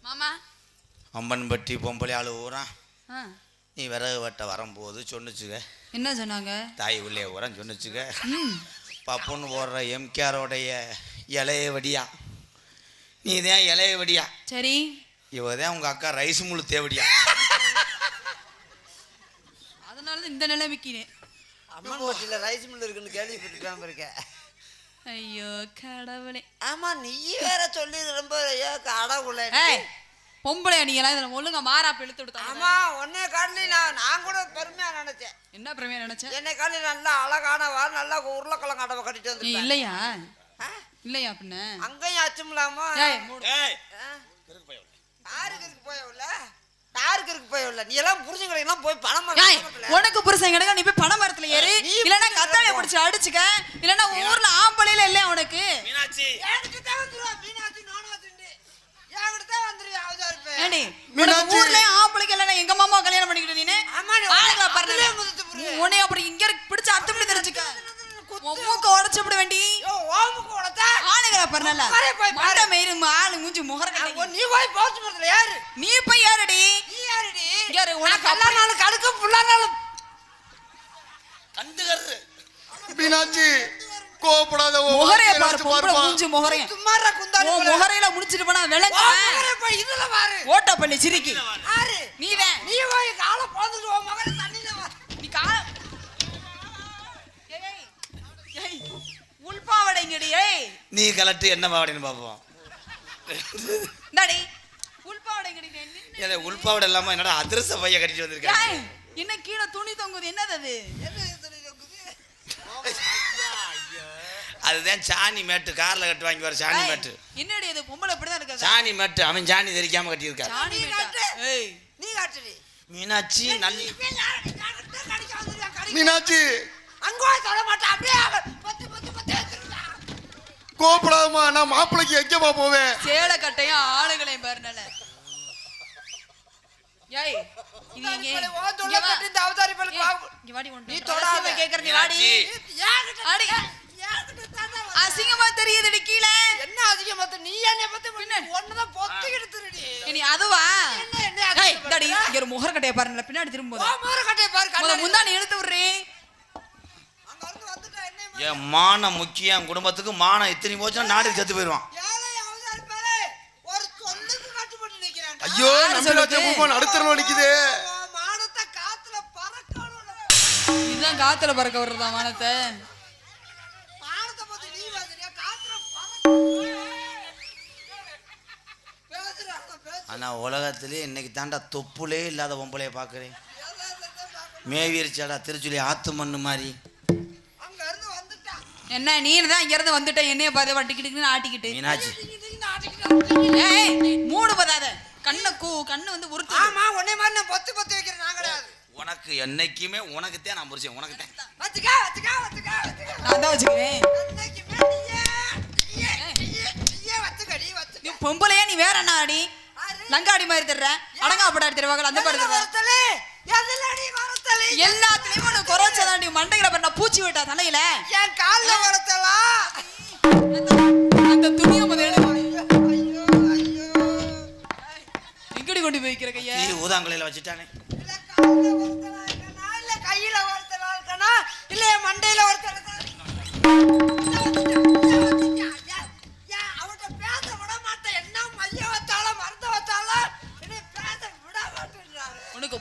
மாமா அம்பன்பட்டி பொம்பளை ஆளு ஊரா நீ விறகு வெட்ட வரும்போது சொன்னுச்சுங்க. என்ன சொன்னாங்க? தாய் உள்ளே ஊரம் சொன்னுச்சுங்க. பப்புன்னு போடுற எம்கேரோடைய இலைய வடியா, நீ தான் இலைய வடியா. சரி, இவதான் உங்க அக்கா ரைஸ் முழு தேவடியா. அதனாலதான் இந்த நிலைமைக்கு அம்மன்பட்டியில் ரைஸ் மில் இருக்குன்னு கேள்விப்பட்டுக்காம இருக்கேன். ஐயோ கடவுளே. ஆமா, நீ வேற சொல்லி ரொம்ப கடவுளே. பொம்பளை அணியெல்லாம் இதில் ஒழுங்கா மாறாப்பு இழுத்து விடுத்தாங்க. ஆமா, உன்னை காணலி நான் கூட பெருமையா நினைச்சேன். என்ன பெருமையா நினைச்சேன்? என்னை காணலி நல்லா அழகானவா, நல்லா உருளைக்கிழங்கு அடவை கட்டிட்டு வந்து. இல்லையா இல்லையா பின்ன அங்கேயும் அச்சுமில்லாமா? யாருக்கு இருக்கு போயவில்ல, யாருக்கு இருக்கு போயவில்ல? நீ எல்லாம் புரிஞ்சுக்கலாம் போய் பணம் உனக்கு புருஷன் கிடைக்க நீ போய் பண மரத்துல ஏறி, இல்லன்னா கத்தாழைய பிடிச்சி அடிச்சுக்க, இல்லன்னா ஊர்ல ஆம்பளையில இல்லையா உனக்கு? மீனாட்சி ஊர்ல ஆம்பளைக்கு இல்லைன்னா எங்க மாமா கல்யாணம் பண்ணிக்கிட்டு நீனு உன்னை அப்படி இங்க பிடிச்சு அத்துப்படி தெரிஞ்சுக்க. மூக்க உடச்சுப்பட வேண்டி ஆளுங்களா பண்ணல மண்ட மயிறு ஆளு மூஞ்சி முகர கட்ட. நீ போய் போச்சு மரத்துல யாரு? நீ போய் யாரடி? யாரு உனக்கு கல்லானாலும் கடுக்க புள்ளானாலும் கண்டுகரு. மீனாட்சி கோபப்படாத. முகரைய பாரு, பொம்பளை மூஞ்சி முகரைய சும்மாரா குந்தால முகரையில முடிச்சிட்டு போனா விளங்க. இதுல பாரு ஓட்ட பண்ணி சிரிக்கி. யாரு? நீதான். நீ போய் கால போந்துட்டு ஓ மகர தண்ணில வா. நீ கால ஏய் உள்பாவடைங்கடி. ஏய் நீ கலட்டு என்ன பாவடைன்னு பாப்போம். டாடி உள்பாவடைங்கடி. ஏலே உள்பாவடை இல்லாம என்னடா அதிரச பைய கட்டிட்டு வந்திருக்காங்க. என்ன கீழ துணி தொங்குது? என்னது அது? அதுதான் சாணி மேட்டு, கார்ல கட்டு வாங்கி வர சாணி மேட்டு. என்னடி இது பொம்பளை இப்படி தான் இருக்கா? சாணி மேட்டு, அவன் சாணி தெரியாம கட்டி இருக்கான். சாணி மேட்டு. ஏய் நீ காட்டுடி. மீனாட்சி நல்ல மீனாட்சி அங்க போய் தொட மாட்டா, அப்படியே பத்து பத்து பத்து எடுத்துடா. கோபப்படாதமா, நான் மாப்பிளைக்கு எங்கேமா போவேன்? சேலை கட்டையும் ஆளுகளையும் பாருனல. ஏய் இது இங்க ஓ தொல்ல கட்டி இந்த அவதாரி பல இங்க வாடி ஒண்ணு. நீ தொடாத கேக்குற நீ வாடி. அடி அசிங்கமா தெரியுதுடி கீழ. என்ன அசிங்கமா? நீ என்ன பத்தி ஒண்ணுதான் பொத்தி எடுத்துறடி. நீ அதுவா? என்ன ஏய் டாடி இங்க ஒரு முகர கட்டைய பாருங்க, பின்னாடி திரும்பும்போது. ஓ முகர கட்டைய பாரு, கண்ணாடி முந்தானி இழுத்து விடுறே. அங்க இருந்து வந்துட்டா என்ன? ஏன் மானம் முக்கியம், குடும்பத்துக்கு மானம் எத்தனை போச்சுன்னா நாடு செத்து போயிடுவான். ஏழை அவதாரி பாரு, ஒரு சொந்துக்கு கட்டுப்பட்டு நிக்கிறான். ஐயோ நம்பிராஜ பூமான் அடுத்தறல நிக்குதே. மானத்தை காத்துல பறக்கணும். இதுதான் காத்துல பறக்க வர்றதா மானத்தை? ஆனா உலகத்திலே இன்னைக்கு தாண்டா தொப்புலே இல்லாத பொம்பளைய பாக்குறேன். மேவிரிச்சாடா திருச்சுலி ஆத்து மண்ணு மாதிரி. என்ன நீ தான் இங்க இருந்து வந்துட்ட, என்னைய பாரு வட்டிக்கிட்டு ஆட்டிக்கிட்டு. மீனாட்சி மூடு பதாத கண்ணு கண்ணு வந்து உருட்டு. ஆமா உன்னை மாதிரி நான் பொத்தி பொத்தி வைக்கிறேன் நான் கிடையாது. உனக்கு என்னைக்குமே உனக்குத்தான் நான் புரிச்சேன். உனக்கு தான் வச்சுக்கா வச்சுக்கா வச்சுக்கா வச்சுக்கா நான் தான் வச்சுக்குவேன். என்னைக்குமே நீயே வச்சுக்கடி வச்சு. நீ பொம்பளையா நீ வேற என்ன ஆடி லங்காடி மாதிரி தர்ற, அடங்கா படாடி தருவாங்க அந்த பாடு வரத்தலே எதலடி வரத்தலே எல்லாத்துலயும் ஒரு குறைச்சதாண்டி மண்டையில பண்ண பூச்சி விட்டா தலையில என் கால்ல வரத்தலா அந்த துணியை முதல்ல ஐயோ ஐயோ எங்கடி கொண்டு போய் வைக்கிற கைய? நீ ஊதாங்கலையில வச்சுட்டானே. இல்ல கால்ல வரத்தலா இருக்கனா இல்ல கையில வரத்தலா இருக்கனா இல்ல மண்டையில வரத்தலா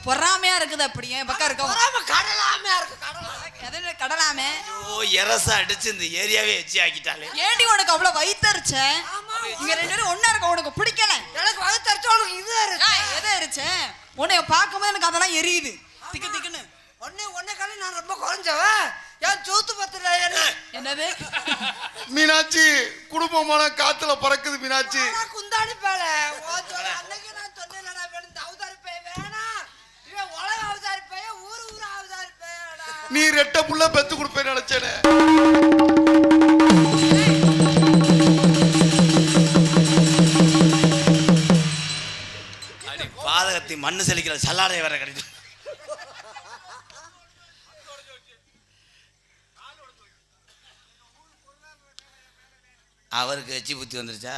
பொறாமையா இருக்குது. அப்படியே பக்கம் இருக்க கடலாமையா இருக்கு. கடலாமே கடலாமே. ஐயோ எரசா அடிச்சு இந்த ஏரியாவே எச்சி ஆக்கிட்டாலே. ஏடி உனக்கு அவ்வளவு வயித்தரிச்ச? இங்க ரெண்டு பேரும் ஒண்ணா இருக்க உனக்கு பிடிக்கல? எனக்கு வயித்தரிச்ச உனக்கு இது இருக்கு. எதை இருச்ச? உன்னைய பார்க்கும்போது எனக்கு அதெல்லாம் எரியுது திக்கு திக்குன்னு. ஒன்னே கால நான் ரொம்ப குறைஞ்சவ. ஏன் சூத்து பத்துல என்னது? மீனாட்சி குடும்பமான காத்துல பறக்குது மீனாட்சி. குந்தாடி பேல அன்னைக்கு நான் சொன்னேன்டா வேணும் அவதாரி பே வேணா. இவன் உலக அவதாரி பே ஊரு ஊரு அவதாரி பேடா. நீ ரெட்ட புள்ள பெத்து கொடுப்பேன்னு நினைச்சேனே. பாதகத்தை மண்ணு செலிக்கிற சல்லாடை வேற கிடைக்கும். அவருக்கு எச்சி புத்தி வந்துருச்சா?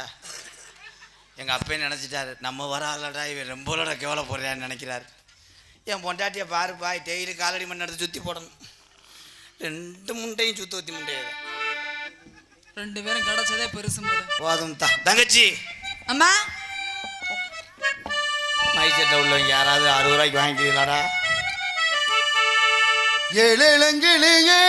எங்கள் அப்பே நினச்சிட்டாரு, நம்ம வர ஆளடா இவன் ரொம்பளோட கேவல போடுறான்னு நினைக்கிறாரு. என் பொண்டாட்டியை பாருப்பா, டெய்லி காலடி மண் எடுத்து சுற்றி போடணும். 2 முண்டையும் சுத்த ஊற்றி முண்டையை 2 பேரும் கிடைச்சதே பெருசு போதும் தான். தங்கச்சி அம்மா, மைசெட்டை உள்ளவங்க யாராவது 60 ரூபாய்க்கு வாங்கிக்கிறீங்களாடா? ஏழங்கிளியே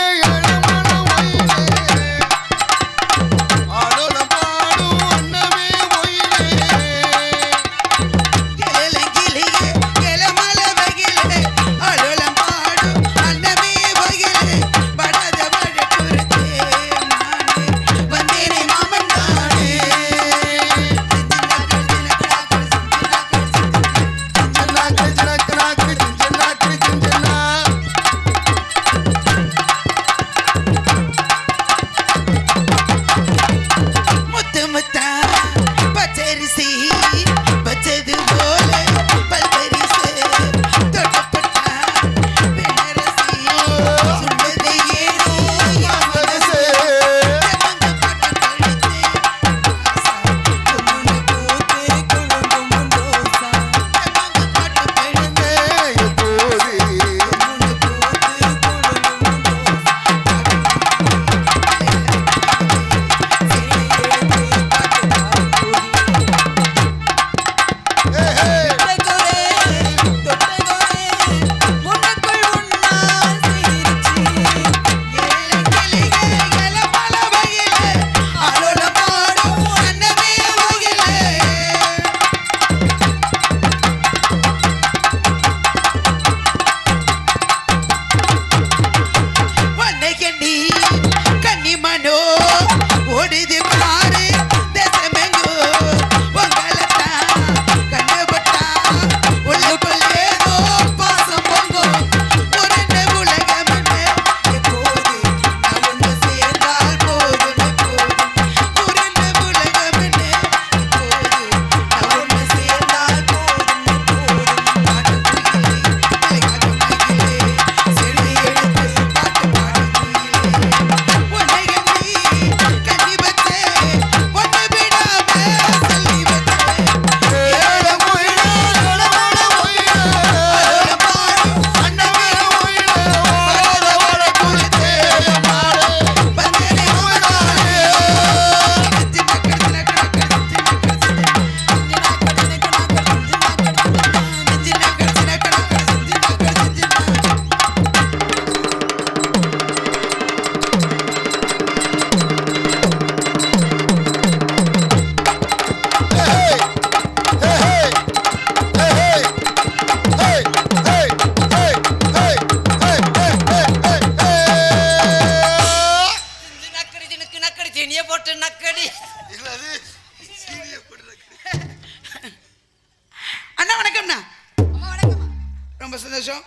ரொம்ப சந்தோஷம்.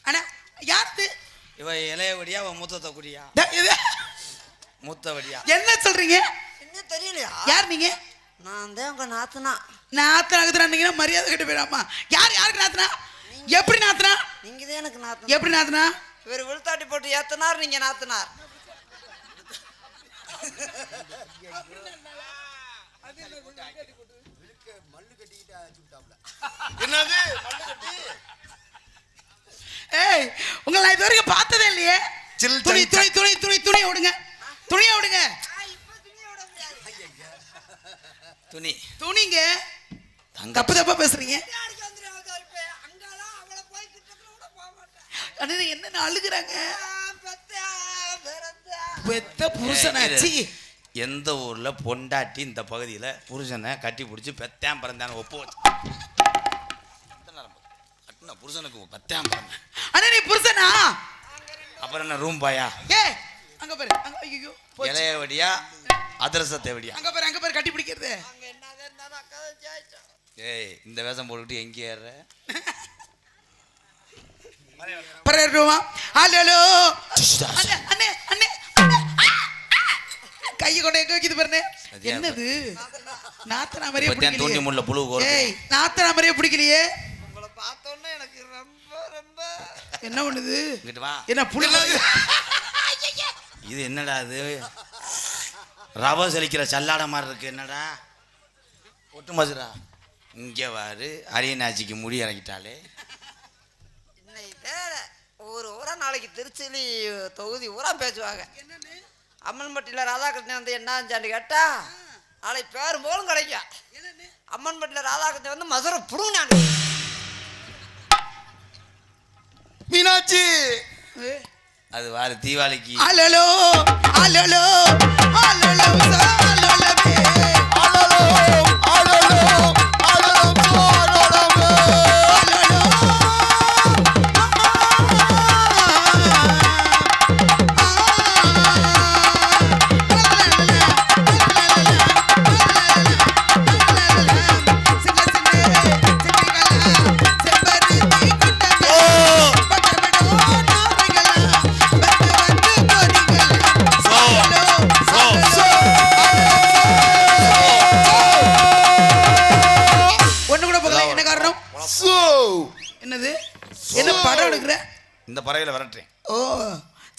அண்ணா யாரு இவ இளைய வடியா அவ மூத்த குடியா? மூத்த வடியா. என்ன சொல்றீங்க? என்ன தெரியலையா? யார் நீங்க? நான் தான் உங்க நாத்தனா. நாத்தனா மரியாதை கட்டு போயிடாமா? யார் யாருக்கு நாத்தனா? எப்படி நாத்தனா? நீங்க தான் எனக்கு நாத்தனா. எப்படி நாத்தனா? இவர் விழுத்தாட்டி போட்டு ஏத்தனார், நீங்க நாத்தனார். என்னது? ஏய், உங்களை நான் இது வரைக்கும் பார்த்ததே இல்லையே. துணி துணி துணி துணி துணியை விடுங்க, துணியை விடுங்க. துணி துணிங்க. தப்பு தப்பா பேசுறீங்க. என்ன அழுகுறாங்க? பெத்த புருஷனாச்சு. எந்த ஊர்ல பொண்டாட்டி இந்த பகுதியில புருஷனை கட்டி பிடிச்சி பெத்தாம் பிறந்தான ஒப்பு வச்சு புருஷனுக்கு பெத்தாம் பிறந்த. அண்ணா நீ புருஷனா? அப்புறம் என்ன ரூம் பாயா? ஏ அங்க பாரு, அங்க ஐயோ இளைய வடியா அதிரசத்தை வடியா? அங்க பாரு கட்டி பிடிக்கிறது. ஏய், இந்த வேஷம் போட்டுக்கிட்டு எங்கே ஏறுற? பரேருமா ஹலோ அண்ணே அண்ணே அண்ணே கையை கொண்டு எங்க வைக்குது பாருங்க. என்னது? நாத்தனா மாதிரியே பிடிக்கலையே. தூண்டி முள்ள புழு கோர். ஏய், நாத்தனா மாதிரியே பிடிக்கலையே. உங்களை பார்த்தோன்னே எனக்கு ரொம்ப ரொம்ப என்ன பண்ணுது? இங்கிட்டு வா. என்ன புழு? இது என்னடா இது? ரவை செலிக்கிற சல்லாட மாதிரி இருக்கு என்னடா ஒட்டு மசுரா இங்கே வாரு அரியநாச்சிக்கு முடி இறக்கிட்டாலே. இன்னைக்கு ஒரு ஊரா நாளைக்கு திருச்சிலி தொகுதி ஊரா பேசுவாங்க. அம்மன்பட்டியில் ராதாகிருஷ்ணன் வந்து என்ன ஆச்சான்னு கேட்டா நாளைக்கு பேரும் போலும் கிடைக்கும். அம்மன்பட்டியில் ராதாகிருஷ்ணன் வந்து மதுரை புடுங்கினாங்க. மீனாட்சி அது வாரு தீபாவளிக்கு. அலலோ அலலோ அலலோ அலலமே அலலோ அலலோ அலலோ அலலோ என்னது என்ன படம் எடுக்கிற இந்த பறவையில விரட்டுறேன். ஓ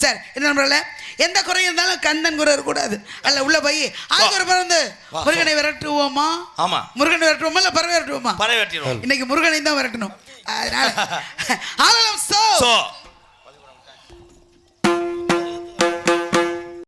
சரி என்ன நம்பல எந்த குறை இருந்தாலும் கந்தன் குறை இருக்கக்கூடாது அல்ல உள்ள போய் ஆளுக்கு ஒரு பறவை வந்து முருகனை விரட்டுவோமா? ஆமா முருகனை விரட்டுவோமா இல்ல பறவை விரட்டுவோமா? பறவை விரட்டிடுவோம். இன்னைக்கு முருகனை தான் விரட்டணும். அதனால ஆலலம் சோ சோ